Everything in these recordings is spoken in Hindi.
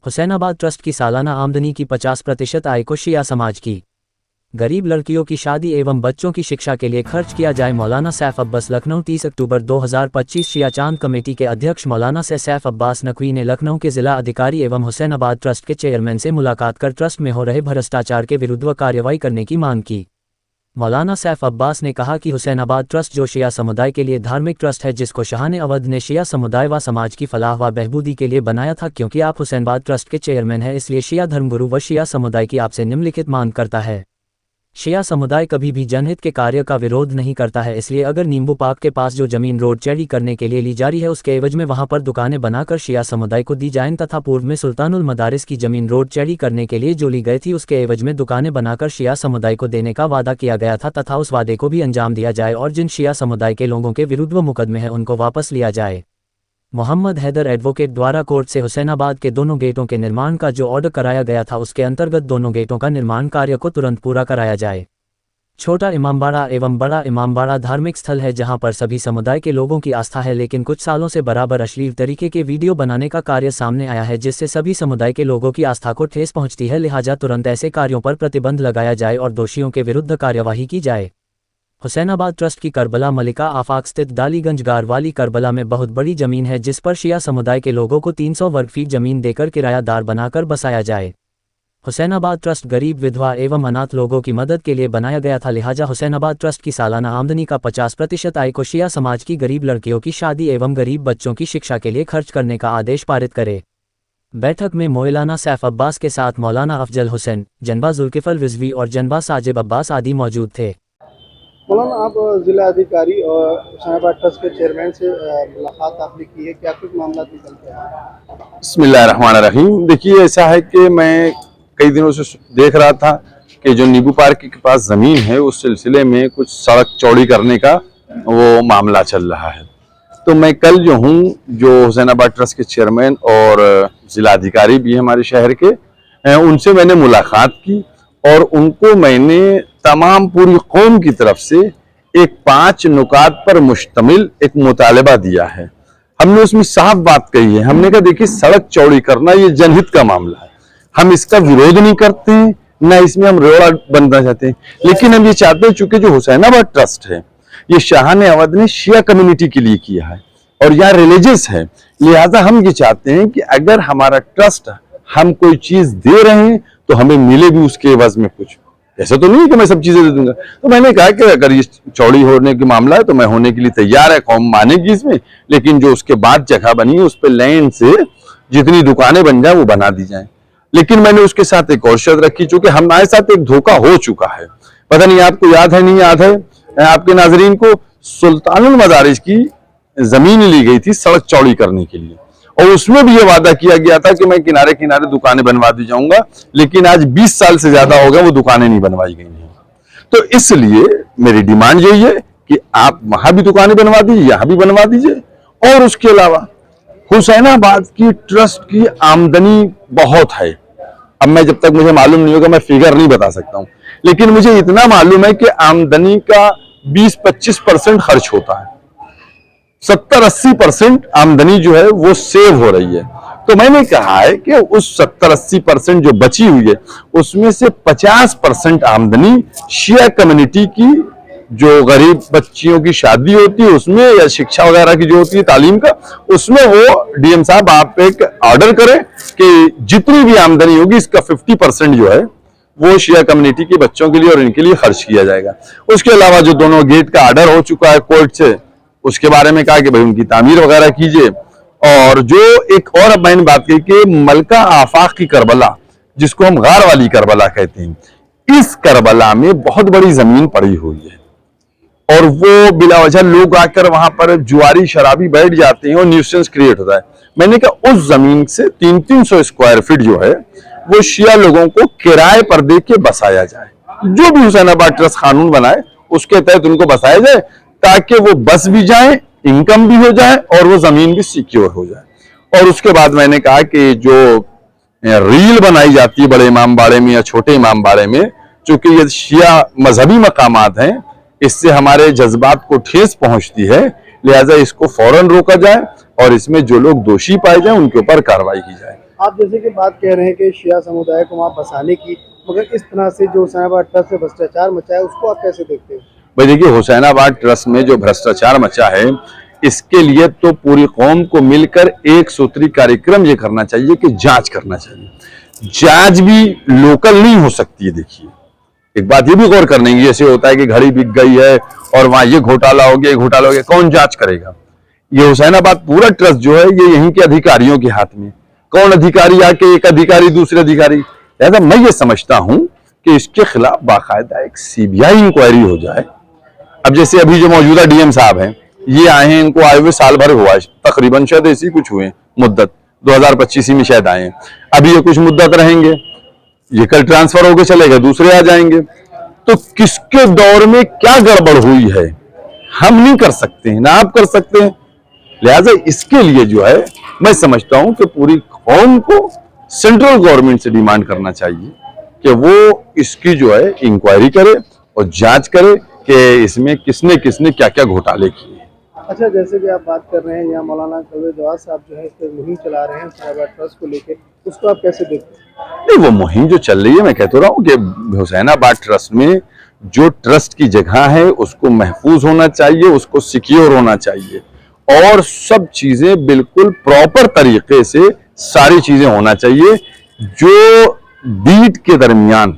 हुसैनाबाद ट्रस्ट की सालाना आमदनी की 50% आय को शिया समाज की गरीब लड़कियों की शादी एवं बच्चों की शिक्षा के लिए खर्च किया जाए। मौलाना सैफ अब्बास लखनऊ 30 अक्टूबर 2025 शिया चांद कमेटी के अध्यक्ष मौलाना सैफ अब्बास नकवी ने लखनऊ के जिला अधिकारी एवं हुसैनाबाद ट्रस्ट के चेयरमैन से मुलाकात कर ट्रस्ट में हो रहे भ्रष्टाचार के विरुद्ध कार्रवाई करने की मांग की। मौलाना सैफ अब्बास ने कहा कि हुसैनाबाद ट्रस्ट जो शिया समुदाय के लिए धार्मिक ट्रस्ट है, जिसको शाह अवध ने शिया समुदाय व समाज की फलाह व बहबूदी के लिए बनाया था। क्योंकि आप हुसैनाबाद ट्रस्ट के चेयरमैन हैं, इसलिए शिया धर्मगुरु व शिया समुदाय की आपसे निम्नलिखित मांग करता है। शिया समुदाय कभी भी जनहित के कार्य का विरोध नहीं करता है, इसलिए अगर नींबू पार्क के पास जो जमीन रोड चौड़ी करने के लिए ली जा रही है, उसके एवज में वहां पर दुकानें बनाकर शिया समुदाय को दी जाएं, तथा पूर्व में सुल्तानुल मदारिस की जमीन रोड चौड़ी करने के लिए जो ली गई थी, उसके एवज में दुकानें बनाकर शिया समुदाय को देने का वादा किया गया था, तथा उस वादे को भी अंजाम दिया जाए और जिन शिया समुदाय के लोगों के विरुद्ध वो मुकदमे हैं उनको वापस लिया जाए। मोहम्मद हैदर एडवोकेट द्वारा कोर्ट से हुसैनाबाद के दोनों गेटों के निर्माण का जो ऑर्डर कराया गया था, उसके अंतर्गत दोनों गेटों का निर्माण कार्य को तुरंत पूरा कराया जाए। छोटा इमामबाड़ा एवं बड़ा इमामबाड़ा धार्मिक स्थल है जहां पर सभी समुदाय के लोगों की आस्था है, लेकिन कुछ सालों से बराबर अश्लील तरीके के वीडियो बनाने का कार्य सामने आया है, जिससे सभी समुदाय के लोगों की आस्था को ठेस पहुंचती है। लिहाजा तुरंत ऐसे कार्यों पर प्रतिबंध लगाया जाए और दोषियों के विरुद्ध कार्यवाही की जाए। हुसैनाबाद ट्रस्ट की करबला मलिका आफाक स्थित डालीगंज गारवाली करबला में बहुत बड़ी जमीन है, जिस पर शिया समुदाय के लोगों को 300 वर्ग फीट जमीन देकर किरायादार बनाकर बसाया जाए। हुसैनाबाद ट्रस्ट गरीब, विधवा एवं अनाथ लोगों की मदद के लिए बनाया गया था। लिहाजा हुसैनाबाद ट्रस्ट की सालाना आमदनी का 50% आय को शिया समाज की गरीब लड़कियों की शादी एवं गरीब बच्चों की शिक्षा के लिए खर्च करने का आदेश पारित करे। बैठक में मौलाना सैफ अब्बास के साथ मौलाना अफजल हुसैन, जनबा जुल्किफल रिजवी और जनबा साजिब अब्बास आदि मौजूद थे। मौलाना, आप जिला अधिकारी और हुसैनाबाद ट्रस्ट के चेयरमैन से मुलाकात आपने की है, क्या कुछ मामला निकलते हैं? बिस्मिल्लाहिर्रहमानिर्रहीम। देखिए, ऐसा है कि मैं कई दिनों से देख रहा था कि जो नींबू पार्क के पास जमीन है, उस सिलसिले में कुछ सड़क चौड़ी करने का वो मामला चल रहा है। तो मैं कल जो हूँ, जो हुसैनाबाद ट्रस्ट के चेयरमैन और जिलाधिकारी भी हमारे शहर के, उनसे मैंने मुलाकात की और उनको मैंने तमाम पूरी कौम की तरफ से एक 5 नुकात पर मुश्तमिल एक मुतालबा दिया है। हमने उसमें साफ बात कही है। हमने कहा, देखिए, सड़क चौड़ी करना ये जनहित का मामला है, हम इसका विरोध नहीं करते हैं, ना इसमें हम रोड़ा बनना चाहते हैं, लेकिन हम ये चाहते हैं, चूंकि जो हुसैनाबाद ट्रस्ट है ये शाह अवध ने शिया कम्युनिटी के लिए किया है और यहाँ रिलीजियस है, लिहाजा हम ये चाहते हैं कि अगर हमारा ट्रस्ट हम कोई चीज दे रहे हैं तो हमें मिले भी उसके एवज में कुछ। ऐसा तो नहीं है कि मैं सब चीजें दे दूंगा। तो मैंने कहा कि अगर ये चौड़ी होने की मामला है तो मैं होने के लिए तैयार है, कौम मानेगी इसमें, लेकिन जो उसके बाद जगह बनी है उस पर लैंड से जितनी दुकानें बन जाए वो बना दी जाए। लेकिन मैंने उसके साथ एक और शर्त रखी, चूंकि हमारे साथ एक धोखा हो चुका है, पता नहीं आपको याद है नहीं याद है, आपके नाजरीन को, सुल्तानुल मदारिस की जमीन ली गई थी सड़क चौड़ी करने के लिए और उसमें भी ये वादा किया गया था कि मैं किनारे किनारे दुकानें बनवा दी जाऊंगा, लेकिन आज 20 साल से ज्यादा हो गया वो दुकानें नहीं बनवाई गई हैं। तो इसलिए मेरी डिमांड यही है कि आप वहां भी दुकानें बनवा दीजिए, यहां भी बनवा दीजिए। और उसके अलावा हुसैनाबाद की ट्रस्ट की आमदनी बहुत है। अब मैं, जब तक मुझे मालूम नहीं होगा, मैं फिगर नहीं बता सकता हूं, लेकिन मुझे इतना मालूम है कि आमदनी का 20-25% खर्च होता है, 70-80% आमदनी जो है वो सेव हो रही है। तो मैंने कहा है कि उस 70-80% जो बची हुई है उसमें से 50% आमदनी शिया कम्युनिटी की, जो गरीब बच्चियों की शादी होती है उसमें, या शिक्षा वगैरह की जो होती है तालीम का, उसमें वो डीएम साहब आप एक ऑर्डर करें कि जितनी भी आमदनी होगी इसका 50% जो है वो शिया कम्युनिटी के बच्चों के लिए और इनके लिए खर्च किया जाएगा। उसके अलावा जो दोनों गेट का ऑर्डर हो चुका है कोर्ट से, उसके बारे में कहा कि भाई उनकी तामीर वगैरह कीजिए। और जो एक और मैंने बात की कि मलका आफाक की करबला, जिसको हम गार वाली करबला कहते हैं, इस करबला में बहुत बड़ी जमीन पड़ी हुई है और वो बिला वजह लोग आकर वहां पर जुआरी शराबी बैठ जाते हैं और न्यूसेंस क्रिएट होता है। मैंने कहा उस जमीन से 300-300 स्क्वायर फीट जो है वो शिया लोगों को किराए पर दे के बसाया जाए। जो भी हुसैनाबाद ट्रस्ट कानून बनाए उसके तहत उनको बसाया जाए, ताकि वो बस भी जाए, इनकम भी हो जाए और वो जमीन भी सिक्योर हो जाए। और उसके बाद मैंने कहा कि जो रील बनाई जाती है बड़े इमामबाड़े में या छोटे इमामबाड़े में, चूंकि ये शिया मजहबी मकामात हैं, इससे हमारे जज्बात को ठेस पहुंचती है, लिहाजा इसको फौरन रोका जाए और इसमें जो लोग दोषी पाए जाए उनके ऊपर कार्रवाई की जाए। आप जैसे कि बात कह रहे हैं कि शिया समुदाय को वहाँ बसाने की, मगर इस तरह से जो हुसैनाबाद ट्रस्ट से भ्रष्टाचार मचा है उसको आप कैसे देखते हैं? भाई देखिए, हुसैनाबाद ट्रस्ट में जो भ्रष्टाचार मचा है, इसके लिए तो पूरी कौम को मिलकर एक सूत्री कार्यक्रम ये करना चाहिए कि जांच करना चाहिए। जांच भी लोकल नहीं हो सकती है। देखिए, एक बात ये भी गौर करने की, जैसे होता है कि घड़ी बिक गई है और वहां ये घोटाला हो गया, घोटाला हो गया, कौन जांच करेगा? ये हुसैनाबाद पूरा ट्रस्ट जो है ये यहीं के अधिकारियों के हाथ में। कौन अधिकारी आके एक अधिकारी दूसरे अधिकारी, लिहाजा मैं ये समझता हूं कि इसके खिलाफ बाकायदा एक सीबीआई इंक्वायरी हो जाए। अब जैसे अभी जो मौजूदा डीएम साहब हैं, ये आए हैं, इनको आए हुए साल भर हुआ है तकरीबन, शायद ऐसी कुछ हुए मुद्दत 2025 में शायद आए हैं। अभी ये कुछ मुद्दत रहेंगे, ये कल ट्रांसफर होकर चलेगा, दूसरे आ जाएंगे। तो किसके दौर में क्या गड़बड़ हुई है हम नहीं कर सकते हैं, ना आप कर सकते हैं। लिहाजा इसके लिए जो है मैं समझता हूं कि पूरी कौम को सेंट्रल गवर्नमेंट से डिमांड करना चाहिए कि वो इसकी जो है इंक्वायरी करे और जांच करे कि इसमें किसने किसने क्या क्या घोटाले किए। अच्छा, जैसे कि आप बात कर रहे हैं, यहाँ मौलाना कलवे जवाद साहब जो है इस पर मुहिम चला रहे हैं हुसैनाबाद ट्रस्ट को लेकर, उसको आप कैसे देखते हैं? नहीं, वो मुहिम जो चल रही है, मैं कहता रहा हूँ कि हुसैनाबाद ट्रस्ट में जो ट्रस्ट की जगह है उसको महफूज होना चाहिए, उसको सिक्योर होना चाहिए और सब चीजें बिल्कुल प्रॉपर तरीके से सारी चीजें होना चाहिए। जो डीड के दरमियान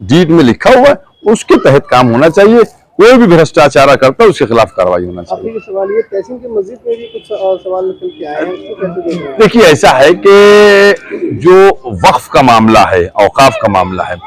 डीड में लिखा हुआ है उसके तहत काम होना चाहिए। कोई भी भ्रष्टाचार करता है उसके खिलाफ कार्रवाई होना चाहिए। आखिरी सवाल ये, तहसील की मस्जिद में भी कुछ सवाल निकल के आए हैं, उसको कैसे देख रहे हैं? देखिए, ऐसा है कि जो वक्फ का मामला है, औकाफ का मामला है,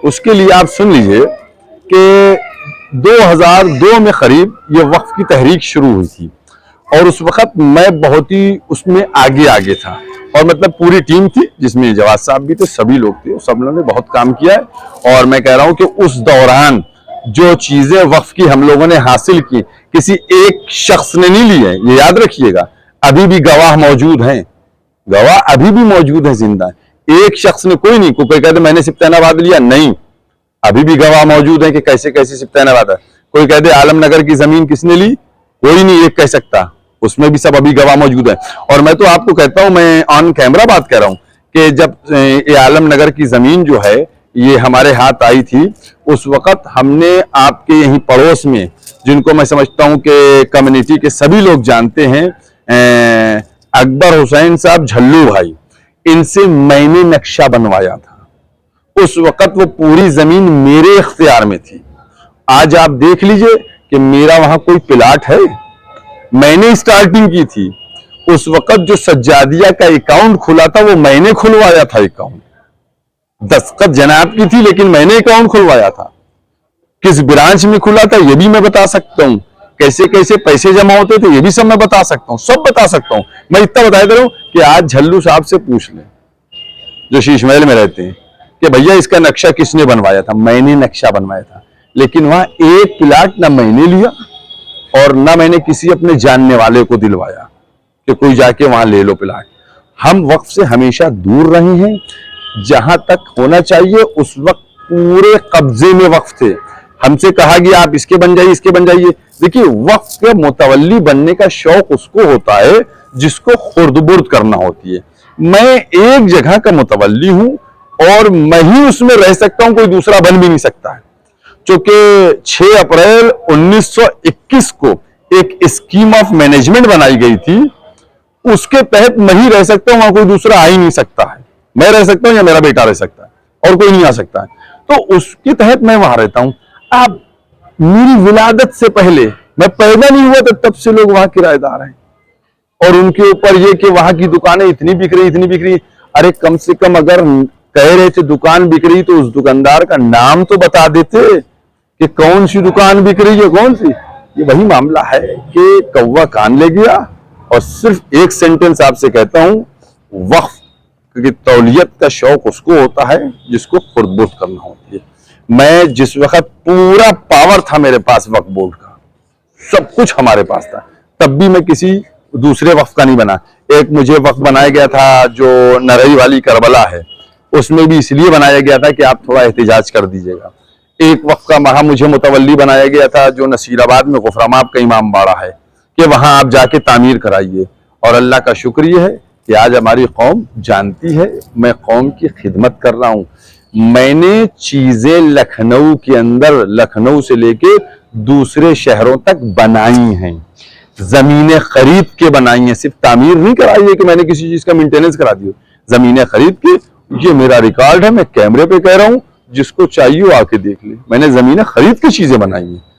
उसके लिए आप सुन लीजिए कि 2002 में करीब ये वक्फ की तहरीक शुरू हुई थी और उस वक्त मैं बहुत ही उसमें आगे था और मतलब पूरी टीम थी जिसमें जवाद साहब भी थे, सभी लोग थे, सब लोगों ने बहुत काम किया है। और मैं कह रहा हूं कि उस दौरान जो चीजें वक्फ की हम लोगों ने हासिल की, किसी एक शख्स ने नहीं ली है, ये याद रखिएगा। अभी भी गवाह मौजूद हैं, गवाह अभी भी मौजूद है, जिंदा है। एक शख्स ने, कोई नहीं, कोई कहते मैंने सिफ्तैनाबाद लिया, नहीं, अभी भी गवाह मौजूद है कि कैसे कैसे सिफ्तैनाबाद है। कोई कहते आलमनगर की जमीन किसने ली, कोई नहीं एक कह सकता, उसमें भी सब अभी गवाह मौजूद है। और मैं तो आपको कहता हूं, मैं ऑन कैमरा बात कर रहा हूं कि जब ये आलमनगर की जमीन जो है ये हमारे हाथ आई थी, उस वक्त हमने आपके यहीं पड़ोस में, जिनको मैं समझता हूं कि कम्युनिटी के सभी लोग जानते हैं, अकबर हुसैन साहब झल्लू भाई, इनसे मैंने नक्शा बनवाया था। उस वक्त वो पूरी जमीन मेरे इख्तियार में थी। आज आप देख लीजिए कि मेरा वहां कोई प्लाट है, मैंने स्टार्टिंग की थी। उस वक्त जो सज्जादिया का अकाउंट खुला था वो मैंने खुलवाया था। अकाउंट दस्तखत जनाब की थी लेकिन मैंने अकाउंट खुलवाया था। किस ब्रांच में खुला था ये भी मैं बता सकता हूं, कैसे कैसे पैसे जमा होते थे ये भी सब मैं बता सकता हूं, सब बता सकता हूं। मैं इतना बता दे रहा हूं कि आज झल्लू साहब से पूछ लें जो शीश महल में रहते हैं कि भैया इसका नक्शा किसने बनवाया था। मैंने नक्शा बनवाया था, लेकिन वहां एक प्लाट ना मैंने लिया और ना मैंने किसी अपने जानने वाले को दिलवाया कि कोई जाके वहां ले लो प्लाट। हम वक्फ से हमेशा दूर रहे हैं। जहां तक होना चाहिए उस वक्त पूरे कब्जे में वक्फ थे। हमसे कहा गया आप इसके बन जाइए, इसके बन जाइए। देखिए, वक्फ के मुतवल्ली बनने का शौक उसको होता है जिसको खुर्द-बुर्द करना होती है। मैं एक जगह का मुतवल्ली हूं और मैं ही उसमें रह सकता हूं, कोई दूसरा बन भी नहीं सकता है। चूंकि 6 अप्रैल 1921 को एक स्कीम ऑफ मैनेजमेंट बनाई गई थी, उसके तहत मैं ही रह सकता हूं, वहां कोई दूसरा आ ही नहीं सकता है। मैं रह सकता हूं या मेरा बेटा रह सकता है और कोई नहीं आ सकता है। तो उसके तहत मैं वहां रहता हूं। अब मेरी विलादत से पहले, मैं पैदा नहीं हुआ तब से लोग वहां किराएदार हैं और उनके ऊपर ये कि वहां की दुकानें इतनी बिक रही, इतनी बिक रही। अरे कम से कम अगर कह रहे थे दुकान बिक रही तो उस दुकानदार का नाम तो बता देते कि कौन सी दुकान बिक रही है, कौन सी। ये वही मामला है कि कौवा कान ले गया। और सिर्फ एक सेंटेंस आपसे कहता हूं, वक्फ की तौलियत का शौक उसको होता है जिसको खुर्द-बुर्द करना होती है। मैं जिस वक्त पूरा पावर था मेरे पास वक्फ बोर्ड का, सब कुछ हमारे पास था, तब भी मैं किसी दूसरे वक्फ का नहीं बना। एक मुझे वक्फ बनाया गया था जो नरई वाली करबला है, उसमें भी इसलिए बनाया गया था कि आप थोड़ा एहतिजाज कर दीजिएगा। एक वक्फ का वहां मुझे मुतवल्ली बनाया गया था जो नसीराबाद में गुफरामाब का इमाम बाड़ा है कि वहां आप जाके तामीर कराइए। और अल्लाह का शुक्र है कि आज हमारी कौम जानती है मैं कौम की खिदमत कर रहा हूं। मैंने चीजें लखनऊ के अंदर, लखनऊ से लेके दूसरे शहरों तक बनाई हैं, जमीनें खरीद के बनाई हैं, सिर्फ तामीर नहीं कराई है कि मैंने किसी चीज का मेंटेनेंस करा दी हो, जमीनें खरीद के। ये मेरा रिकॉर्ड है, मैं कैमरे पे कह रहा हूं, जिसको चाहिए वो आके देख ले। मैंने जमीनें खरीद के चीजें बनाई हैं।